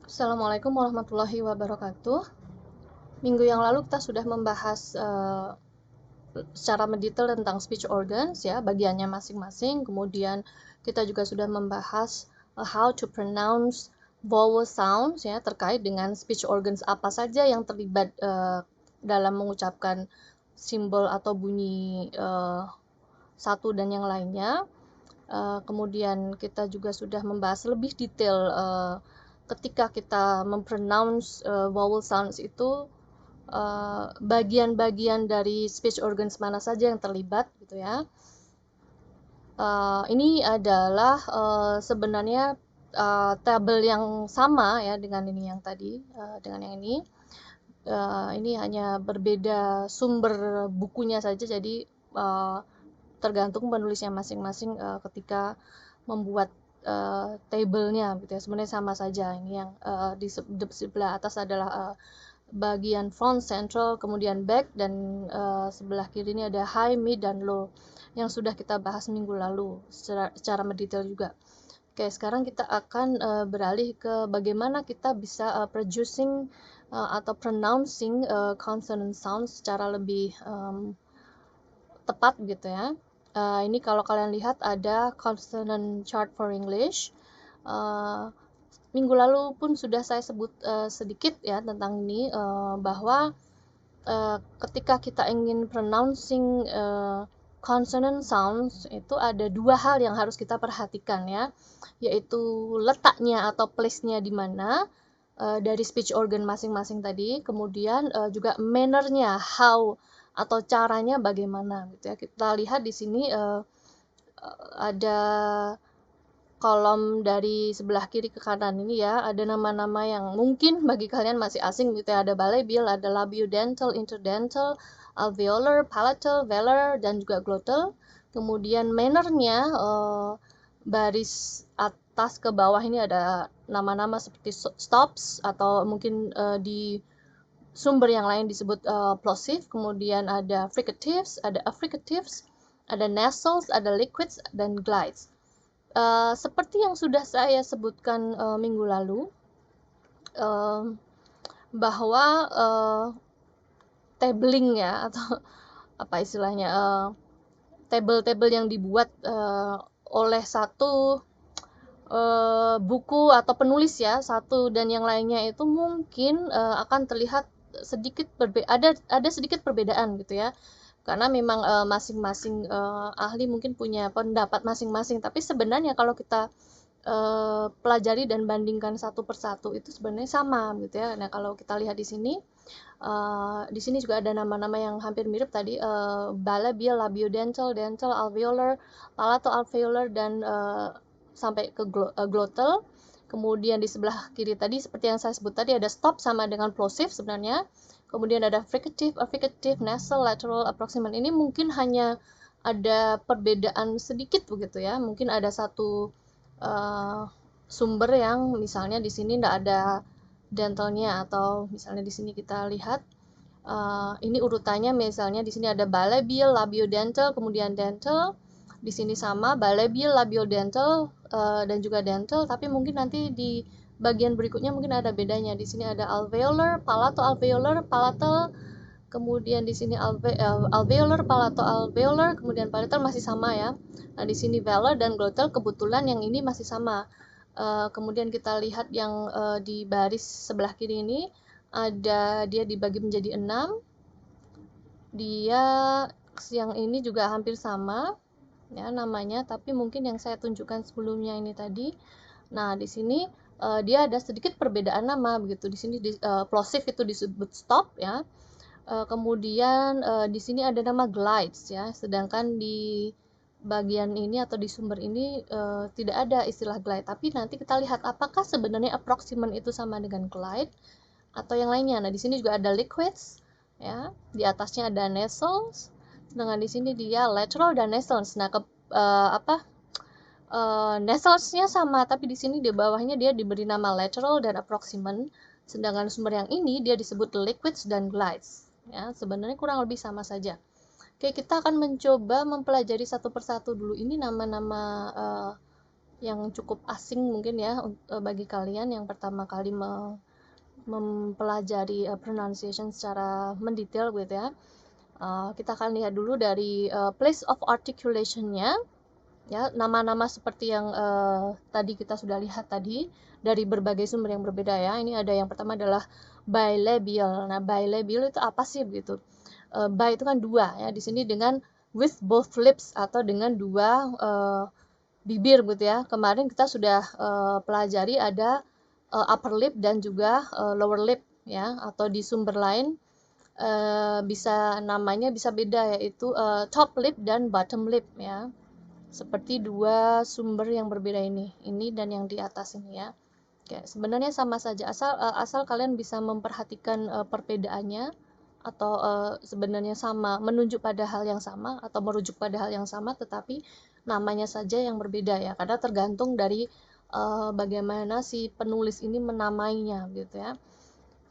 Assalamualaikum warahmatullahi wabarakatuh. Minggu yang lalu kita sudah membahas secara mendetail tentang speech organs ya, bagiannya masing-masing. Kemudian kita juga sudah membahas how to pronounce vowel sounds ya, terkait dengan speech organs apa saja yang terlibat dalam mengucapkan simbol atau bunyi satu dan yang lainnya. Kemudian kita juga sudah membahas lebih detail ketika kita mempronounce vowel sounds itu bagian-bagian dari speech organs mana saja yang terlibat gitu ya. Ini adalah sebenarnya tabel yang sama ya dengan ini yang tadi, dengan yang ini. Ini hanya berbeda sumber bukunya saja, jadi tergantung penulisnya masing-masing ketika membuat tabelnya gitu ya. Sebenarnya sama saja. Ini yang di sebelah atas adalah bagian front, central, kemudian back, dan sebelah kiri ini ada high, mid, dan low yang sudah kita bahas minggu lalu secara mendetail juga. Oke, sekarang kita akan beralih ke bagaimana kita bisa producing atau pronouncing consonant sounds secara lebih tepat gitu ya. Ini kalau kalian lihat ada consonant chart for English. Minggu lalu pun sudah saya sebut sedikit ya tentang ini, bahwa ketika kita ingin pronouncing consonant sounds itu ada dua hal yang harus kita perhatikan ya, yaitu letaknya atau place-nya di mana dari speech organ masing-masing tadi, kemudian juga manner-nya, how atau caranya bagaimana gitu ya. Kita lihat di sini ada kolom dari sebelah kiri ke kanan ini ya, ada nama-nama yang mungkin bagi kalian masih asing gitu ya. Ada balaibial, ada labiodental, interdental, alveolar, palatal, velar, dan juga glottal. Kemudian manner-nya baris atas ke bawah ini ada nama-nama seperti stops atau mungkin di sumber yang lain disebut plosive. Kemudian ada fricatives, ada affricatives, ada nasals, ada liquids, dan glides. Seperti yang sudah saya sebutkan minggu lalu, bahwa tabling ya, atau apa istilahnya, tabel-tabel yang dibuat oleh satu buku atau penulis ya, satu dan yang lainnya itu mungkin akan terlihat sedikit ada sedikit perbedaan gitu ya, karena memang masing-masing ahli mungkin punya pendapat masing-masing, tapi sebenarnya kalau kita pelajari dan bandingkan satu persatu itu sebenarnya sama gitu ya. Nah, kalau kita lihat di sini juga ada nama-nama yang hampir mirip tadi, balaibial, labiodental, dental, alveolar, palato-alveolar, dan sampai ke glottal. Kemudian di sebelah kiri tadi seperti yang saya sebut tadi ada stop sama dengan plosive sebenarnya. Kemudian ada fricative, affricative, nasal, lateral, approximant. Ini mungkin hanya ada perbedaan sedikit begitu ya. Mungkin ada satu sumber yang misalnya di sini tidak ada dentalnya, atau misalnya di sini kita lihat ini urutannya, misalnya di sini ada balaibial, labiodental, kemudian dental. Di sini sama balaibial, labiodental, dan juga dental, tapi mungkin nanti di bagian berikutnya mungkin ada bedanya. Di sini ada alveolar, palato-alveolar, palatal, kemudian di sini alveolar, palato-alveolar, kemudian palatal masih sama ya. Nah, di sini velar dan glottal kebetulan yang ini masih sama. Kemudian kita lihat yang di baris sebelah kiri ini dia dibagi menjadi 6. Dia yang ini juga hampir sama ya namanya, tapi mungkin yang saya tunjukkan sebelumnya ini tadi. Nah, di sini dia ada sedikit perbedaan nama begitu. Di sini plosive itu disebut stop ya. Kemudian di sini ada nama glides ya, sedangkan di bagian ini atau di sumber ini tidak ada istilah glide. Tapi nanti kita lihat apakah sebenarnya approximant itu sama dengan glide atau yang lainnya. Nah, di sini juga ada liquids ya, di atasnya ada nasals, sedangkan di sini dia lateral dan nasals. Nah, nasalsnya sama, tapi di sini di bawahnya dia diberi nama lateral dan approximant, sedangkan sumber yang ini dia disebut liquids dan glides ya, sebenarnya kurang lebih sama saja. Oke, kita akan mencoba mempelajari satu persatu dulu. Ini nama-nama yang cukup asing mungkin ya bagi kalian yang pertama kali mempelajari pronunciation secara mendetail gitu ya. Kita akan lihat dulu dari place of articulation-nya ya, nama-nama seperti yang tadi kita sudah lihat tadi dari berbagai sumber yang berbeda ya. Ini ada yang pertama adalah bilabial. Nah, bilabial itu apa sih begitu? Bi itu kan dua ya, di sini dengan with both lips atau dengan dua bibir gitu ya. Kemarin kita sudah pelajari ada upper lip dan juga lower lip ya, atau di sumber lain bisa namanya bisa beda, yaitu top lip dan bottom lip ya. Seperti dua sumber yang berbeda ini dan yang di atas ini ya. Oke, sebenarnya sama saja asal kalian bisa memperhatikan perbedaannya, atau sebenarnya sama, menunjuk pada hal yang sama atau merujuk pada hal yang sama, tetapi namanya saja yang berbeda ya, karena tergantung dari bagaimana si penulis ini menamainya gitu ya.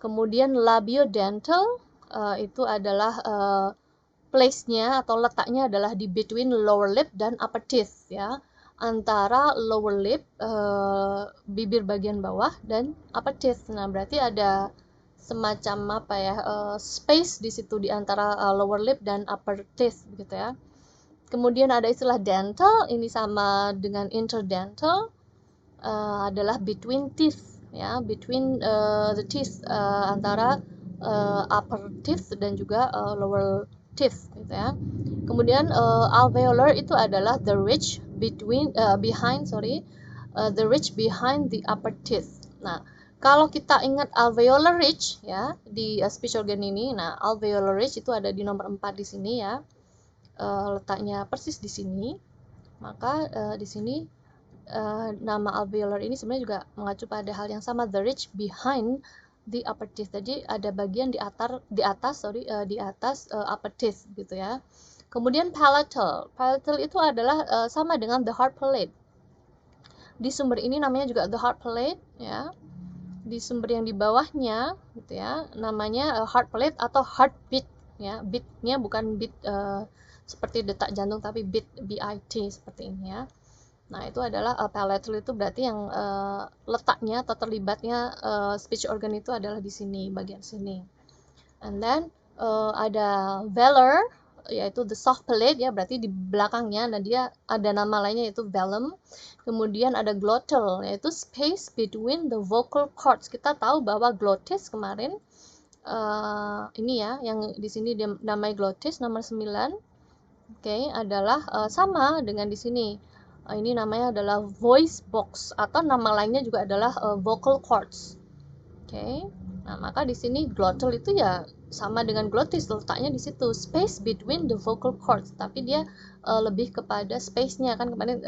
Kemudian labiodental itu adalah place-nya atau letaknya adalah di between lower lip dan upper teeth ya, antara lower lip bibir bagian bawah dan upper teeth. Nah, berarti ada semacam apa ya, space di situ di antara lower lip dan upper teeth gitu ya. Kemudian ada istilah dental, ini sama dengan interdental, adalah between teeth ya, between the teeth, antara upper teeth dan juga lower teeth gitu ya. Kemudian alveolar itu adalah the ridge behind the ridge behind the upper teeth. Nah, kalau kita ingat alveolar ridge ya di speech organ ini, nah alveolar ridge itu ada di nomor 4 di sini ya, letaknya persis di sini. Maka di sini nama alveolar ini sebenarnya juga mengacu pada hal yang sama, the ridge behind the upper teeth. Jadi ada bagian di atas upper teeth gitu ya. Kemudian palatal itu adalah sama dengan the hard palate. Di sumber ini namanya juga the hard palate ya. Di sumber yang di bawahnya gitu ya, namanya hard palate atau heartbeat ya. Beat-nya bukan beat seperti detak jantung, tapi beat, BIT seperti ini ya. Nah, itu adalah palatal, itu berarti yang letaknya atau terlibatnya speech organ itu adalah di sini, bagian sini. And then ada velar, yaitu the soft palate ya, berarti di belakangnya. Nah, dia ada nama lainnya yaitu velum. Kemudian ada glottal, yaitu space between the vocal cords. Kita tahu bahwa glottis kemarin ini ya, yang di sini namanya glottis nomor 9. Oke, adalah sama dengan di sini. Ini namanya adalah voice box, atau nama lainnya juga adalah vocal cords. Oke. Nah, maka di sini glottal itu ya sama dengan glottis, letaknya di situ, space between the vocal cords, tapi dia lebih kepada space-nya. Kan kemarin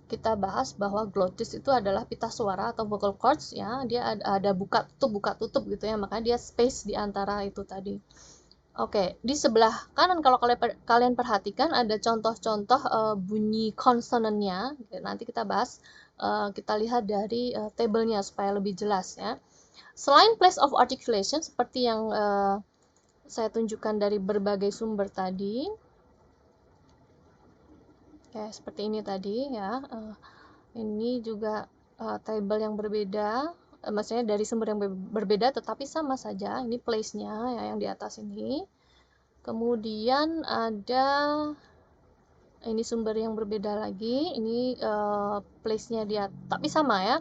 kita bahas bahwa glottis itu adalah pita suara atau vocal cords ya, dia ada buka tutup gitu ya, makanya dia space di antara itu tadi. Oke, di sebelah kanan kalau kalian perhatikan ada contoh-contoh bunyi konsonannya. Oke, nanti kita bahas, kita lihat dari tabelnya supaya lebih jelas ya. Selain place of articulation seperti yang saya tunjukkan dari berbagai sumber tadi. Oke, seperti ini tadi ya. Ini juga tabel yang berbeda. Maksudnya dari sumber yang berbeda tetapi sama saja. Ini place-nya ya, yang di atas ini. Kemudian ada ini sumber yang berbeda lagi. Ini place-nya dia, tapi sama ya.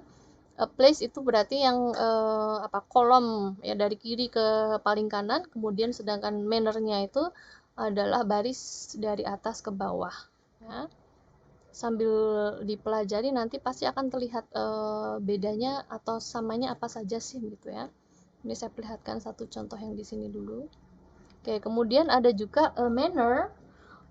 Place itu berarti yang kolom ya, dari kiri ke paling kanan. Kemudian sedangkan manner-nya itu adalah baris dari atas ke bawah ya. Sambil dipelajari nanti pasti akan terlihat bedanya atau samanya apa saja sih gitu ya. Ini saya perlihatkan satu contoh yang di sini dulu. Oke, kemudian ada juga manner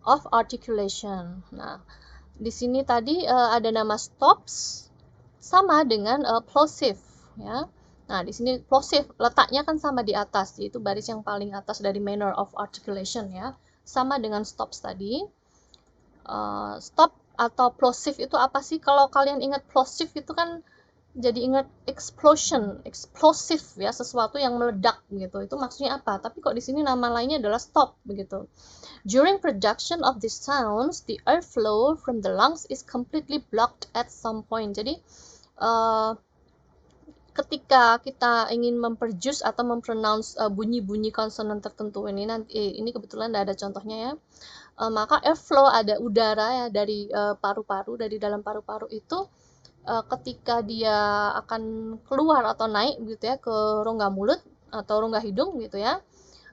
of articulation. Nah, di sini tadi ada nama stops sama dengan plosive ya. Nah, di sini plosive letaknya kan sama di atas, yaitu baris yang paling atas dari manner of articulation ya. Sama dengan stops tadi. Stop atau plosive itu apa sih? Kalau kalian ingat plosive itu kan jadi ingat explosion, explosive ya, sesuatu yang meledak gitu. Itu maksudnya apa? Tapi kok di sini nama lainnya adalah stop begitu. During production of these sounds, the airflow from the lungs is completely blocked at some point. Jadi ketika kita ingin memproduce atau mempronounce bunyi-bunyi konsonan tertentu ini nanti ini kebetulan ada contohnya ya. Maka airflow ada udara ya dari paru-paru, dari dalam paru-paru itu ketika dia akan keluar atau naik gitu ya ke rongga mulut atau rongga hidung gitu ya,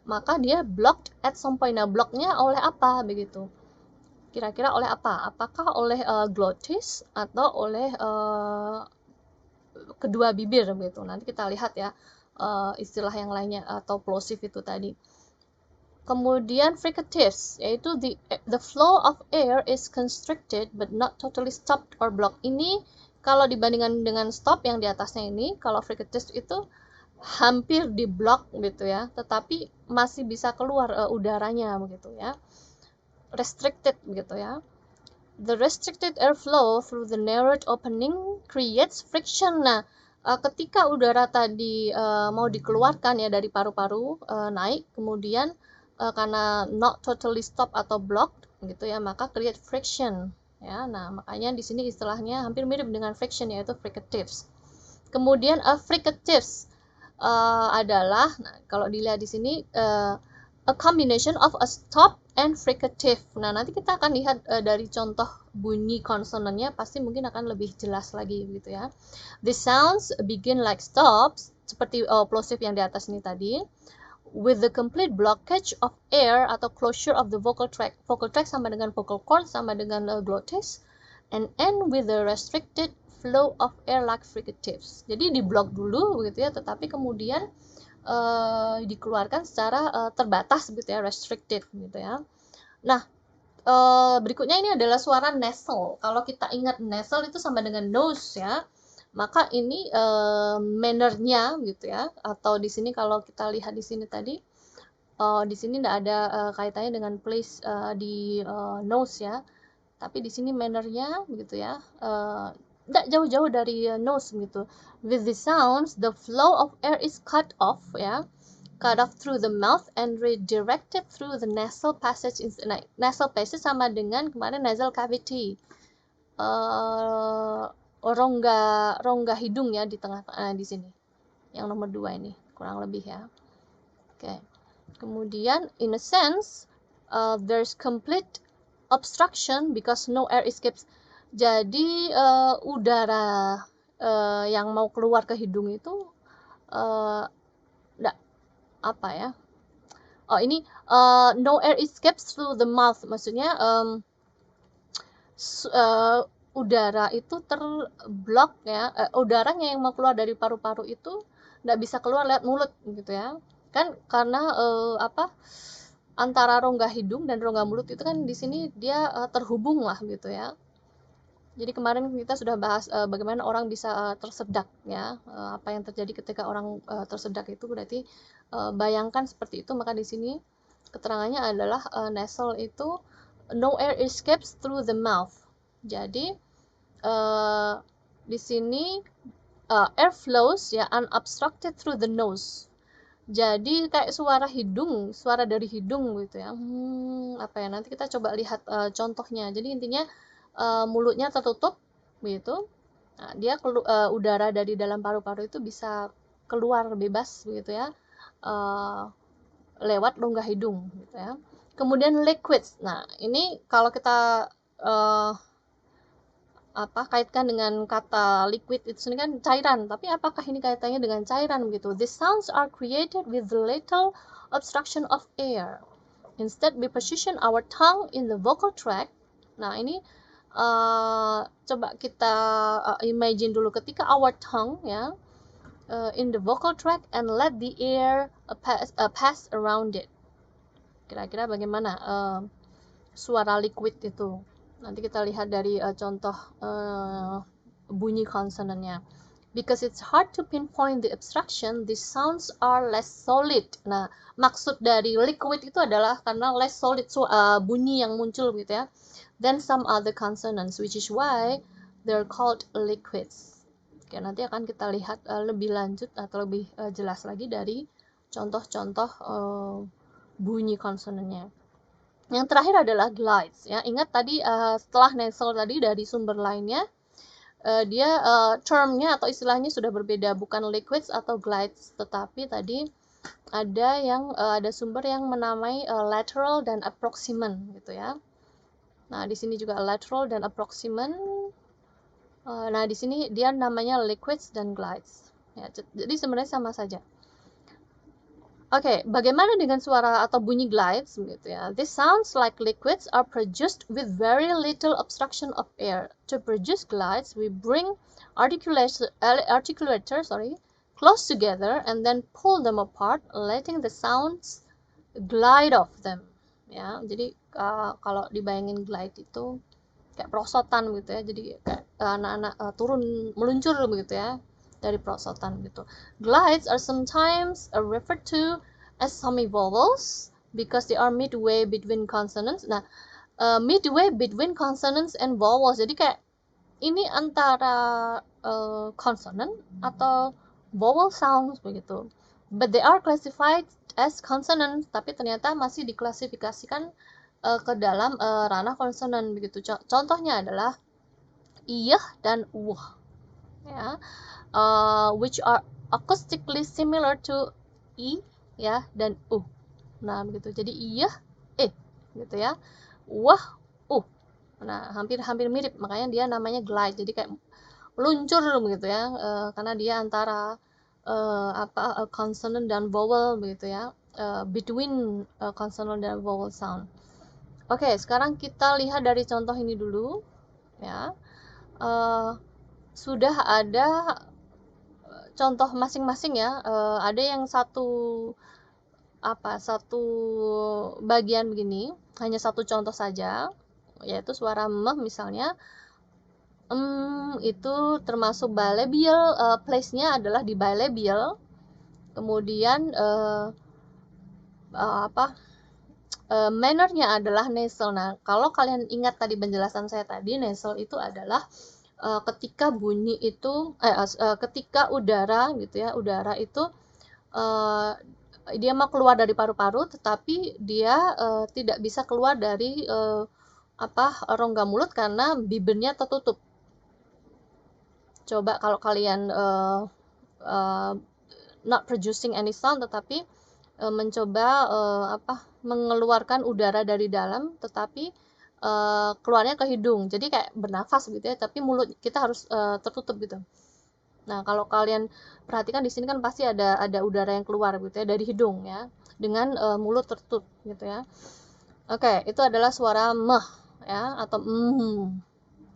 maka dia blocked at some point. Nah, blocknya oleh apa begitu? Kira-kira oleh apa? Apakah oleh glottis atau oleh kedua bibir begitu? Nanti kita lihat ya istilah yang lainnya atau plosive itu tadi. Kemudian fricatives, yaitu the flow of air is constricted but not totally stopped or blocked. Ini kalau dibandingkan dengan stop yang di atasnya ini, kalau fricatives itu hampir di block gitu ya, tetapi masih bisa keluar udaranya begitu ya. Restricted gitu ya. The restricted airflow through the narrowed opening creates friction. Nah, ketika udara tadi mau dikeluarkan ya dari paru-paru naik, kemudian karena not totally stop atau blocked gitu ya, maka create friction ya. Nah, makanya di sini istilahnya hampir mirip dengan friction yaitu fricatives. Kemudian fricatives adalah kalau dilihat di sini a combination of a stop and fricative. Nah, nanti kita akan lihat dari contoh bunyi konsonannya pasti mungkin akan lebih jelas lagi gitu ya. The sounds begin like stops seperti plosive yang di atas ini tadi, with the complete blockage of air atau closure of the vocal tract. Vocal tract sama dengan vocal cord sama dengan glottis, and end with the restricted flow of air like fricatives. Jadi diblok dulu begitu ya, tetapi kemudian dikeluarkan secara terbatas gitu ya, restricted gitu ya. Nah, berikutnya ini adalah suara nasal. Kalau kita ingat nasal itu sama dengan nose ya, maka ini manner-nya gitu ya, atau di sini kalau kita lihat di sini tadi di sini tidak ada kaitannya dengan place di nose ya, tapi di sini manner-nya gitu ya, tidak jauh-jauh dari nose gitu. With the sounds, the flow of air is cut off ya, cut off through the mouth and redirected through the nasal passage. Nah, nasal passage sama dengan kemarin nasal cavity, rongga hidung ya di tengah di sini. Yang nomor 2 ini kurang lebih ya. Oke. Kemudian in a sense there's complete obstruction because no air escapes. Jadi udara yang mau keluar ke hidung itu enggak apa ya? Oh, ini no air escapes through the mouth. Maksudnya udara itu terblok ya. Udaranya yang mau keluar dari paru-paru itu enggak bisa keluar lewat mulut gitu ya. Kan karena antara rongga hidung dan rongga mulut itu kan di sini dia terhubung lah gitu ya. Jadi kemarin kita sudah bahas bagaimana orang bisa tersedak ya. Apa yang terjadi ketika orang tersedak itu berarti bayangkan seperti itu. Maka di sini keterangannya adalah nasal itu no air escapes through the mouth. Jadi di sini air flows ya unobstructed through the nose. Jadi kayak suara hidung, suara dari hidung gitu ya. Apa ya? Nanti kita coba lihat contohnya. Jadi intinya mulutnya tertutup gitu. Nah, dia udara dari dalam paru-paru itu bisa keluar bebas gitu ya. Lewat rongga hidung gitu ya. Kemudian liquids. Nah, ini kalau kita kaitkan dengan kata liquid itu sendiri kan cairan, tapi apakah ini kaitannya dengan cairan begitu? The sounds are created with little obstruction of air. Instead we position our tongue in the vocal tract. Nah, ini coba kita imagine dulu ketika our tongue ya in the vocal tract and let the air pass around it. Kira-kira bagaimana suara liquid itu? Nanti kita lihat dari contoh bunyi konsonannya. Because it's hard to pinpoint the obstruction, the sounds are less solid. Nah, maksud dari liquid itu adalah karena less solid bunyi yang muncul gitu ya. Then some other consonants, which is why they're called liquids. Oke, nanti akan kita lihat lebih lanjut atau lebih jelas lagi dari contoh-contoh bunyi konsonannya. Yang terakhir adalah glides ya. Ingat tadi setelah nasal tadi dari sumber lainnya dia termnya atau istilahnya sudah berbeda, bukan liquids atau glides, tetapi tadi ada yang ada sumber yang menamai lateral dan approximant gitu ya. Nah, di sini juga lateral dan approximant. Nah, di sini dia namanya liquids dan glides. Ya, jadi sebenarnya sama saja. Oke, bagaimana dengan suara atau bunyi glides gitu ya? This sounds like liquids are produced with very little obstruction of air. To produce glides, we bring articulator close together and then pull them apart, letting the sounds glide off them. Ya, jadi kalau dibayangin glide itu kayak perosotan gitu ya. Jadi kayak anak-anak turun meluncur begitu ya dari perosotan gitu. Glides are sometimes referred to as semivowels because they are midway between consonants. Nah, midway between consonants and vowels. Jadi kayak ini antara consonant atau vowel sounds begitu. But they are classified as consonants, tapi ternyata masih diklasifikasikan ke dalam ranah konsonan begitu. Contohnya adalah iyah dan wuh ya. Which are acoustically similar to i ya dan Nah, begitu. Jadi iyah gitu ya. Wah, Nah, hampir mirip, makanya dia namanya glide. Jadi kayak meluncur begitu ya. Karena dia antara consonant dan vowel begitu ya. Between consonant dan vowel sound. Oke, sekarang kita lihat dari contoh ini dulu ya. Sudah ada contoh masing-masing ya. Ada yang satu bagian begini, hanya satu contoh saja, yaitu suara misalnya. Itu termasuk bilabial, place-nya adalah di bilabial. Kemudian manner-nya adalah nasal. Nah, kalau kalian ingat tadi penjelasan saya tadi, nasal itu adalah ketika bunyi itu ketika udara gitu ya, udara itu dia mau keluar dari paru-paru, tetapi dia tidak bisa keluar dari rongga mulut karena bibirnya tertutup. Coba kalau kalian not producing any sound, tetapi mencoba mengeluarkan udara dari dalam, tetapi keluarnya ke hidung, jadi kayak bernafas gitu ya, tapi mulut kita harus tertutup gitu. Nah, kalau kalian perhatikan di sini kan pasti ada udara yang keluar gitu ya dari hidung ya, dengan mulut tertutup gitu ya. Oke, itu adalah suara meh ya atau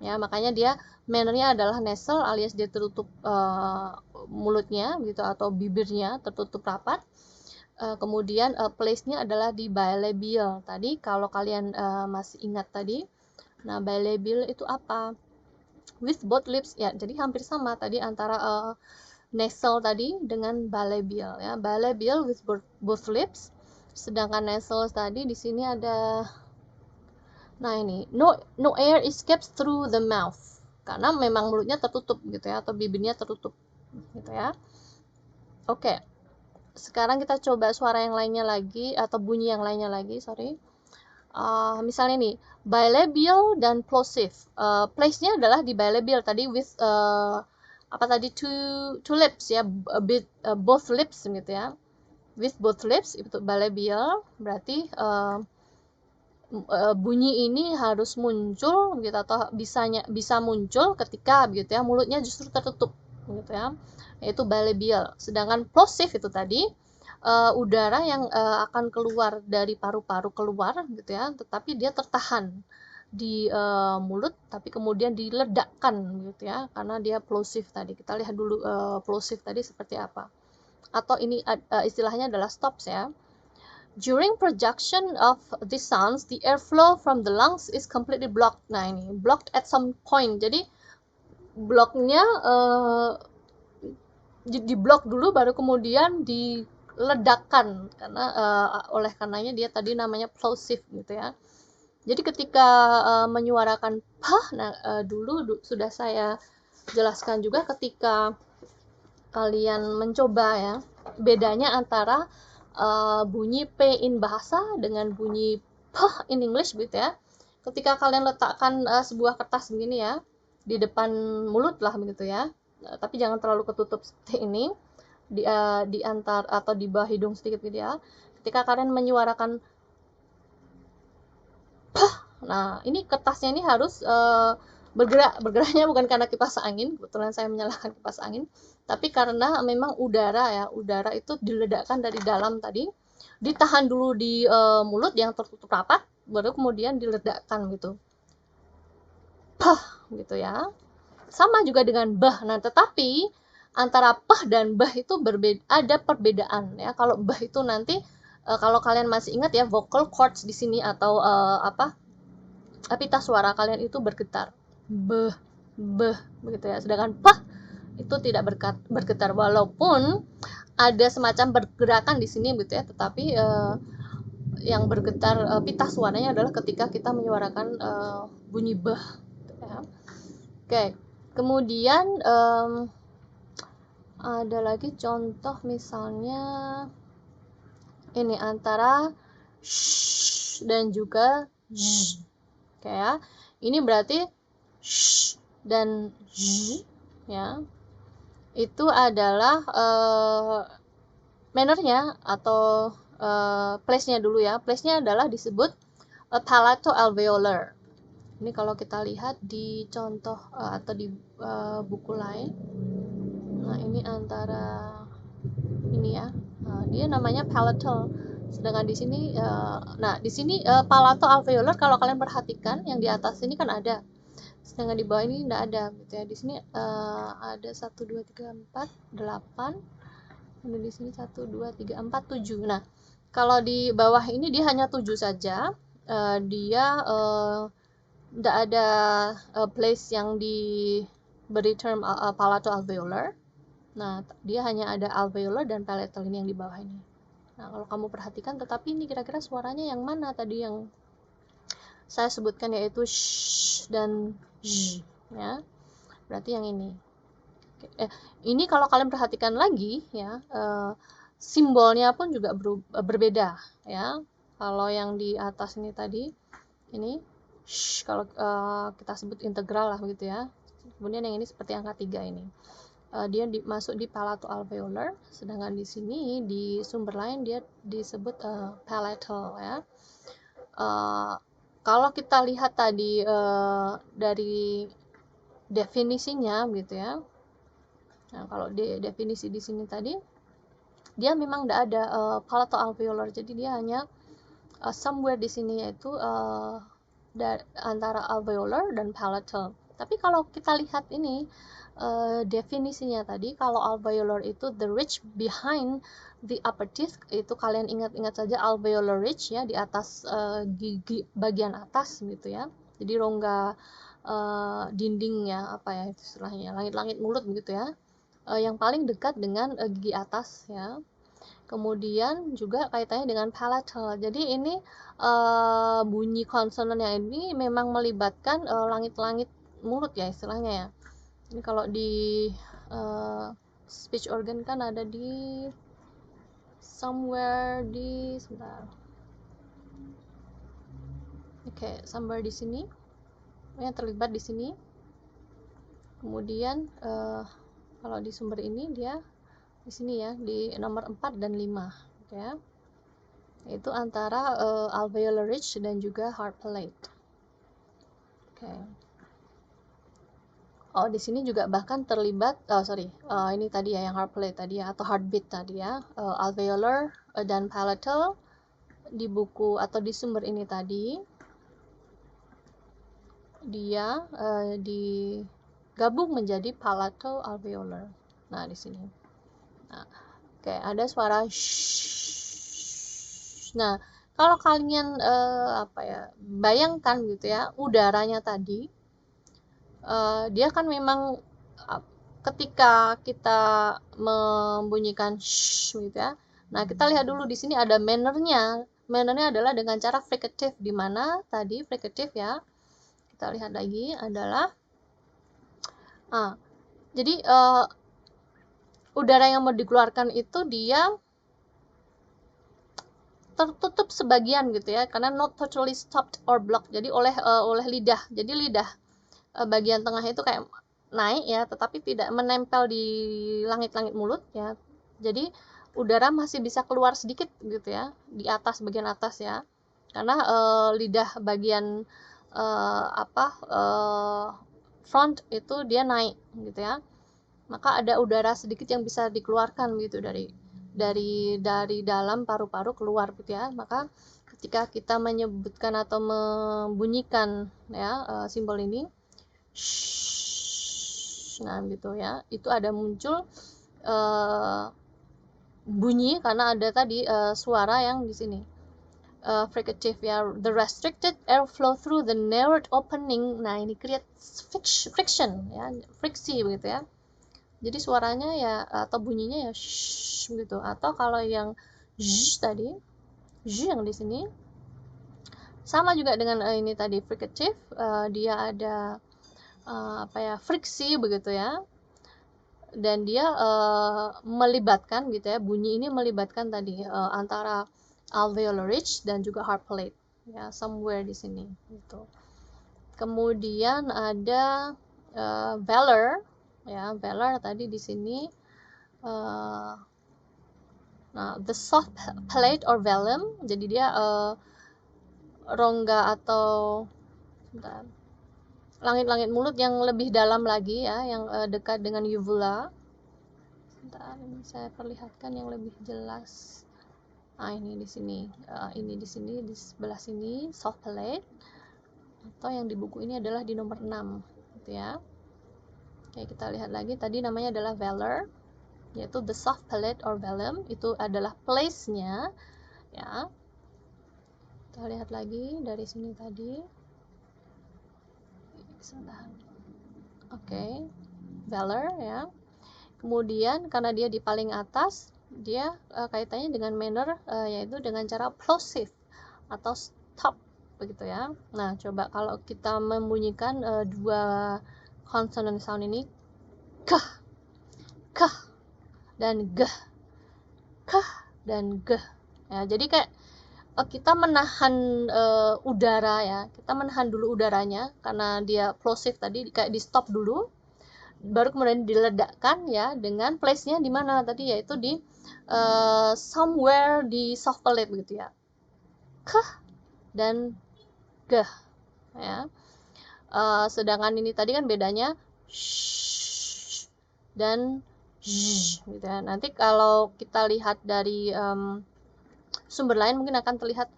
ya, makanya dia manner-nya adalah nasal alias dia tertutup mulutnya gitu atau bibirnya tertutup rapat. Kemudian place-nya adalah di bilabial. Tadi kalau kalian masih ingat tadi, nah bilabial itu apa? With both lips ya, jadi hampir sama tadi antara nasal tadi dengan bilabial ya. Bilabial with both lips. Sedangkan nasal tadi di sini ada, nah ini no air escapes through the mouth, karena memang mulutnya tertutup gitu ya, atau bibirnya tertutup gitu ya. Oke. Sekarang kita coba suara yang lainnya lagi atau bunyi yang lainnya lagi, sorry. Misalnya nih, bilabial dan plosive. Place-nya adalah di bilabial tadi with two lips ya, both lips gitu ya. With both lips itu bilabial, berarti bunyi ini harus muncul gitu atau bisa muncul ketika gitu ya mulutnya justru tertutup gitu ya, yaitu bilabial. Sedangkan plosive itu tadi udara yang akan keluar dari paru-paru keluar gitu ya, tetapi dia tertahan di mulut, tapi kemudian diledakkan gitu ya, karena dia plosive tadi. Kita lihat dulu plosive tadi seperti apa, atau ini istilahnya adalah stops ya. During projection of the sounds, the airflow from the lungs is completely blocked. Nah, ini blocked at some point. Jadi bloknya diblok dulu, baru kemudian diledakkan karena oleh karenanya dia tadi namanya plosive gitu ya. Jadi ketika menyuarakan pah, nah dulu sudah saya jelaskan juga ketika kalian mencoba ya, bedanya antara bunyi P in bahasa dengan bunyi P in English gitu ya. Ketika kalian letakkan sebuah kertas begini ya di depan mulut lah begitu ya, tapi jangan terlalu ketutup seperti ini, di antar atau di bawah hidung sedikit gitu ya. Ketika kalian menyuarakan P, nah ini kertasnya ini harus bergeraknya bukan karena kipas angin, kebetulan saya menyalakan kipas angin, tapi karena memang udara itu diledakkan dari dalam tadi, ditahan dulu di mulut yang tertutup rapat, baru kemudian diledakkan gitu, pah gitu ya. Sama juga dengan bah. Nah, tetapi antara pah dan bah itu ada perbedaan ya. Kalau bah itu nanti kalau kalian masih ingat ya, vocal cords di sini atau pita suara kalian itu bergetar, beh begitu ya. Sedangkan pah itu tidak bergetar, walaupun ada semacam bergerakan di sini gitu ya, tetapi yang bergetar pita suaranya adalah ketika kita menyuarakan bunyi beh gitu ya. Oke, kemudian ada lagi contoh misalnya ini antara sh dan juga j. Oke ya, ini berarti sh dan j ya, itu adalah mannernya atau place-nya dulu ya. Place-nya adalah disebut palato-alveolar. Ini kalau kita lihat di contoh atau di buku lain. Nah, ini antara ini ya. Dia namanya palatal. Sedangkan di sini nah, di sini palato-alveolar kalau kalian perhatikan yang di atas ini kan ada. Sedangkan di bawah ini tidak ada gitu ya. Di sini ada 1 2 3 4 8. Kemudian di sini 1 2 3 4 7. Nah, kalau di bawah ini dia hanya 7 saja. Dia tidak ada place yang diberi term palato-alveolar. Nah, dia hanya ada alveolar dan palatal ini yang di bawah ini. Nah, kalau kamu perhatikan, tetapi ini kira-kira suaranya yang mana tadi yang saya sebutkan, yaitu sh dan j ya. Berarti yang ini. Ini kalau kalian perhatikan lagi ya, simbolnya pun juga berbeda ya. Kalau yang di atas ini tadi, ini sh, kalau kita sebut integral lah begitu ya. Kemudian yang ini seperti angka 3 ini. Dia masuk di palato-alveolar, sedangkan di sini di sumber lain dia disebut palatal ya. Kalau kita lihat tadi dari definisinya gitu ya. Nah, kalau definisi di sini tadi dia memang tidak ada palato-alveolar, jadi dia hanya somewhere di sini, yaitu antara alveolar dan palatal. Tapi kalau kita lihat ini definisinya tadi, kalau alveolar itu the ridge behind the upper teeth, itu kalian ingat-ingat saja alveolar ridge ya, di atas gigi bagian atas gitu ya. Jadi rongga dinding ya, apa ya istilahnya, langit-langit mulut begitu ya, yang paling dekat dengan gigi atas ya. Kemudian juga kaitannya dengan palatal. Jadi ini bunyi konsonannya ini memang melibatkan langit-langit mulut ya istilahnya ya. Ini kalau di speech organ kan ada di somewhere di sebentar. Oke, somewhere di sini. Yang terlibat di sini. Kemudian kalau di sumber ini dia di sini ya, di nomor 4 dan 5, oke ya. Itu antara alveolar ridge dan juga heart palate. Oke. Oh, di sini juga bahkan terlibat, ini tadi ya yang heart palate tadi ya, atau heartbeat tadi ya, alveolar dan palatal di buku atau di sumber ini tadi dia digabung menjadi palato-alveolar. Nah, di sini. Nah, oke, ada suara shh. Nah, kalau kalian bayangkan gitu ya, udaranya tadi dia kan memang ketika kita membunyikan shh gitu ya. Nah, kita lihat dulu di sini ada mannernya. Mannernya adalah dengan cara fricative, di mana tadi fricative ya. Kita lihat lagi adalah Jadi udara yang mau dikeluarkan itu dia tertutup sebagian gitu ya, karena not totally stopped or blocked. Jadi oleh lidah. Jadi lidah bagian tengah itu kayak naik ya, tetapi tidak menempel di langit-langit mulut ya. Jadi udara masih bisa keluar sedikit gitu ya, di atas bagian atas ya. Karena lidah bagian front itu dia naik gitu ya. Maka ada udara sedikit yang bisa dikeluarkan gitu dari dalam paru-paru keluar gitu ya. Maka ketika kita menyebutkan atau membunyikan ya simbol ini, nah gitu ya, itu ada muncul bunyi karena ada tadi suara yang di sini fricative ya, the restricted airflow through the narrowed opening. Nah ini creates friction ya, friksi begitu ya. Jadi suaranya ya atau bunyinya ya gitu. Atau kalau yang tadi yang di sini sama juga dengan ini tadi fricative, dia ada friksi begitu ya, dan dia melibatkan gitu ya, bunyi ini melibatkan tadi antara alveolar ridge dan juga heart plate ya, somewhere di sini gitu. Kemudian ada velar ya, velar tadi di sini nah the soft plate or velum, jadi dia rongga atau langit-langit mulut yang lebih dalam lagi ya, yang dekat dengan uvula. Bentar, ini saya perlihatkan yang lebih jelas. Nah, ini di sini, ini di sini, di sebelah sini soft plate, atau yang di buku ini adalah di nomor 6 gitu ya. Oke, kita lihat lagi, tadi namanya adalah velar, yaitu the soft plate or velum, itu adalah place-nya ya. Kita lihat lagi dari sini tadi. Oke, velar ya. Kemudian karena dia di paling atas, dia kaitannya dengan manner, yaitu dengan cara plosive atau stop begitu ya. Nah, coba kalau kita membunyikan dua consonant sound ini, kah, kah, dan gah, kah, dan gah. Ya, jadi kayak kita menahan udara ya, kita menahan dulu udaranya karena dia plosive tadi, kayak di stop dulu, baru kemudian diledakkan ya dengan place-nya di mana tadi, yaitu di somewhere di soft plate begitu ya. Kah dan gah ya. Sedangkan ini tadi kan bedanya sh dan j gitu ya. Nanti kalau kita lihat dari sumber lain mungkin akan terlihat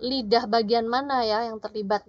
lidah bagian mana ya yang terlibat.